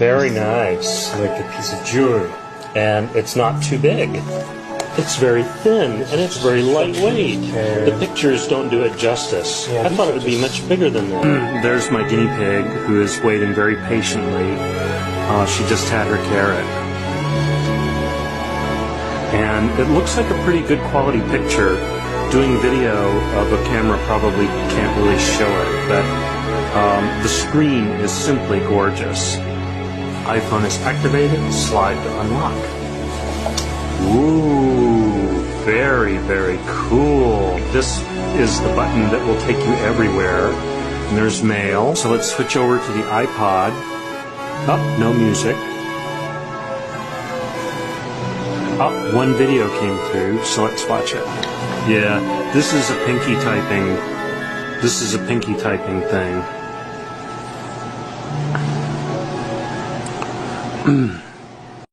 Very nice. Like a piece of jewelry. And it's not too big. It's very thin, and it's very lightweight. The pictures don't do it justice. I thought it would be much bigger than that. There's my guinea pig, who is waiting very patiently. She just had her carrot. And it looks like a pretty good quality picture. Doing video of a camera probably can't really show it, but the screen is simply gorgeous. iPhone is activated, slide to unlock. Ooh, very, very cool. This is the button that will take you everywhere. And there's mail. So let's switch over to the iPod. Oh, no music. Oh, one video came through, so let's watch it. Yeah, this is a pinky typing. This is a pinky typing thing.